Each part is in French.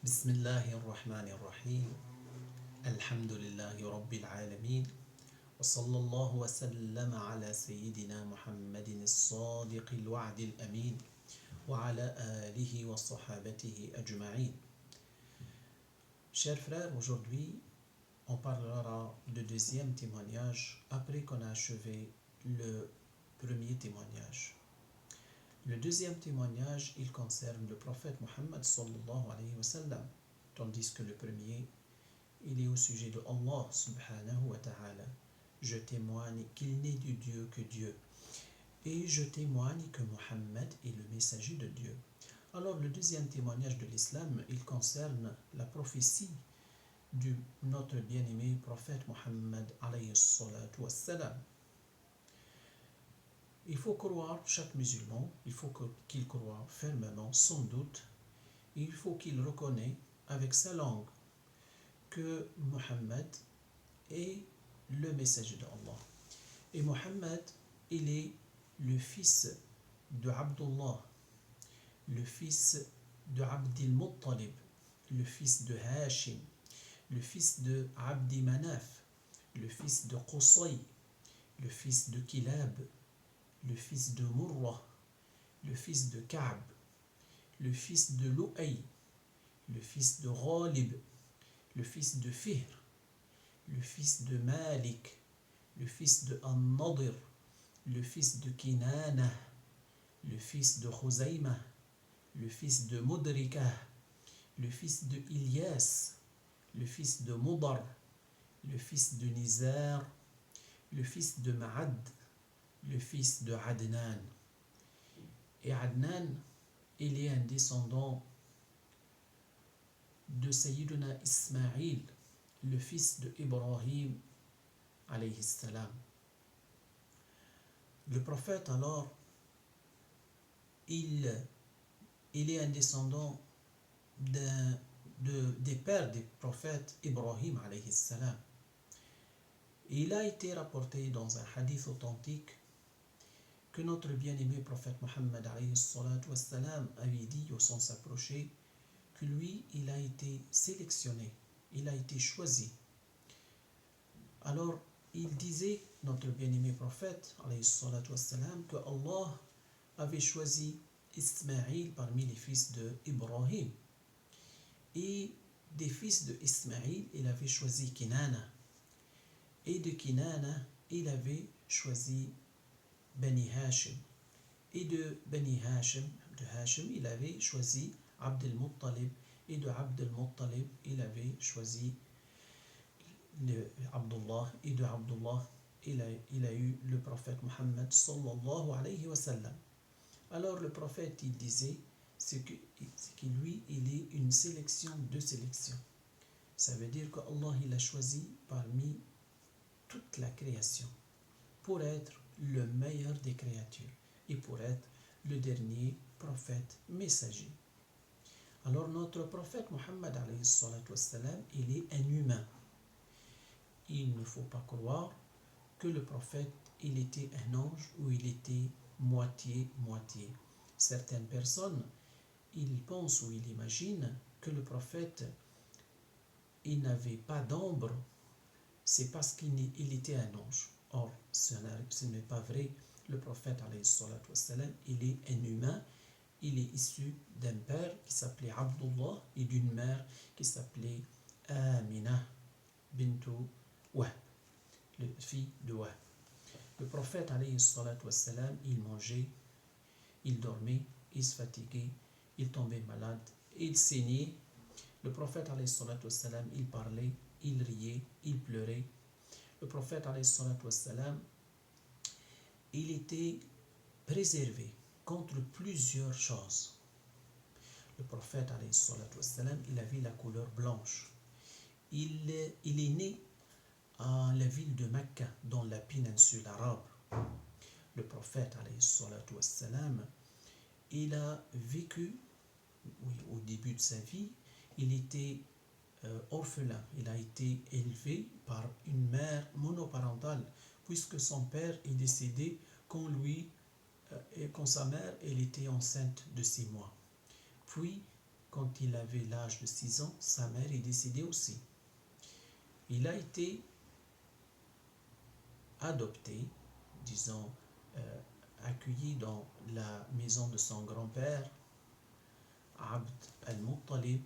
بسم الله الرحمن الرحيم الحمد لله رب العالمين وصلى الله وسلم على سيدنا محمد الصادق الوعد الأمين وعلى آله وصحابته أجمعين. Chers frères, aujourd'hui on parlera du deuxième témoignage après qu'on a achevé le premier témoignage. Le deuxième témoignage, il concerne le prophète Mohammed sallallahu alayhi wa sallam, tandis que le premier, il est au sujet de Allah subhanahu wa ta'ala. Je témoigne qu'il n'est du Dieu que Dieu, et je témoigne que Mohammed est le messager de Dieu. Alors le deuxième témoignage de l'islam, il concerne la prophétie de notre bien-aimé prophète Mohammed alayhi salatu wa salam. Il faut croire, chaque musulman, il faut qu'il croit fermement, sans doute, il faut qu'il reconnaisse avec sa langue que Mohammed est le messager d'Allah. Et Mohammed, il est le fils de Abdullah, le fils de Abdil Muttalib, le fils de Hashim, le fils de Abdi Manaf, le fils de Qusay, le fils de Kilab, le fils de Murrah, le fils de Ka'b, le fils de Lu'ay, le fils de Ghalib, le fils de Fihr, le fils de Malik, le fils de An-Nadir, le fils de Kinana, le fils de Khuzayma, le fils de Mudrika, le fils de Ilyas, le fils de Mudar, le fils de Nizar, le fils de Ma'ad, le fils de Adnan. Et Adnan, il est un descendant de Sayyiduna Ismaïl, le fils de Ibrahim alayhi salam. Le prophète alors, il est un descendant des pères des prophètes Ibrahim alayhi salam. Il a été rapporté dans un hadith authentique que notre bien-aimé prophète Mohammed alayhi salatu wassalam avait dit au sens approché que lui, il a été sélectionné, il a été choisi. Alors, il disait, notre bien-aimé prophète alayhi salatu wassalam, que Allah avait choisi Ismaïl parmi les fils de Ibrahim. Et des fils de Ismaïl, il avait choisi Kinana. Et de Kinana, il avait choisi Bani Hashim. Et de Bani Hashim, il avait choisi Abdel Muttalib. Et de Abdel Muttalib, il avait choisi Abdullah. Et de Abdullah, il a eu le prophète Mohammed sallallahu alayhi wa sallam. Alors le prophète, il disait, c'est que lui, il est une sélection de sélection. Ça veut dire qu'Allah, il a choisi parmi toute la création pour être le meilleur des créatures et pour être le dernier prophète messager. Alors notre prophète Mohammed alayhi salatu wassalam, il est un humain. Il ne faut pas croire que le prophète, il était un ange ou il était moitié-moitié. Certaines personnes, ils pensent ou ils imaginent que le prophète, il n'avait pas d'ombre, c'est parce qu'il était un ange. Or, ce n'est pas vrai. Le prophète, alayhi salatu wassalam, il est un humain. Il est issu d'un père qui s'appelait Abdullah et d'une mère qui s'appelait Amina bintu Wahb, la fille de Wahb. Le prophète, alayhi salatu wassalam, il mangeait, il dormait, il se fatiguait, il tombait malade, il saignait. Le prophète, alayhi salatu wassalam, il parlait, il riait, il pleurait. Le prophète, alayhi salatu wassalam, il était préservé contre plusieurs choses. Le prophète, alayhi salatu wassalam, il avait la couleur blanche. Il est né à la ville de Mecca, dans la péninsule arabe. Le prophète, alayhi salatu wassalam, il a vécu, au début de sa vie, il était orphelin. Il a été élevé par une mère monoparentale, puisque son père est décédé quand sa mère elle était enceinte de 6 mois. Puis, quand il avait l'âge de 6 ans, sa mère est décédée aussi. Il a été adopté, disons, accueilli dans la maison de son grand-père, Abd al-Muttalib.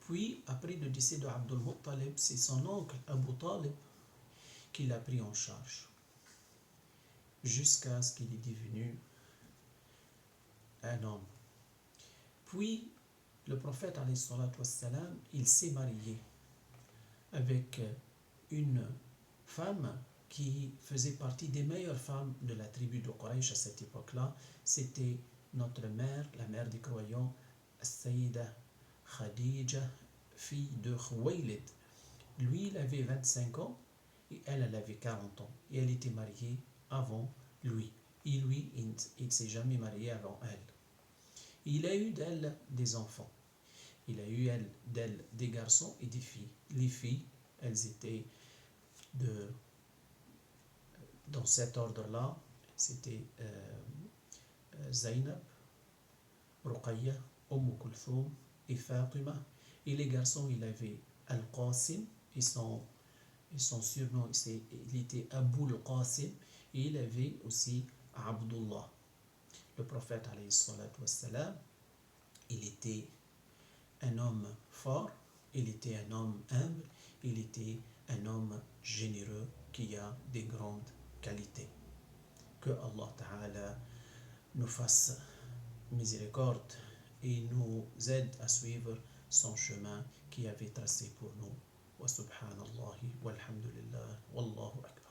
Puis, après le décès de Abd al-Muttalib, c'est son oncle Abu Talib qui l'a pris en charge, jusqu'à ce qu'il est devenu un homme. Puis, le prophète, alayhi salatu wassalam, il s'est marié avec une femme qui faisait partie des meilleures femmes de la tribu de Quraysh à cette époque-là. C'était notre mère, la mère des croyants, Sayyida Khadija, fille de Khuwaylid. Lui, il avait 25 ans et elle avait 40 ans. Et elle était mariée avant lui. Et lui, il ne s'est jamais marié avant elle. Il a eu d'elle des enfants. Il a eu d'elle des garçons et des filles. Les filles, elles étaient dans cet ordre-là. C'était Zainab, Ruqayya, Kulthum et Fatima. Et les garçons, il avait Al-Qasim, et son surnom, il était Abu al-Qasim, et il avait aussi Abdullah. Le prophète, alayhi salatu wassalam, il était un homme fort, il était un homme humble, il était un homme généreux qui a des grandes qualités. Que Allah Ta'ala nous fasse miséricorde et nous aide à suivre son chemin qui avait tracé pour nous. Wa subhanallahi walhamdulillah wallahu akbar.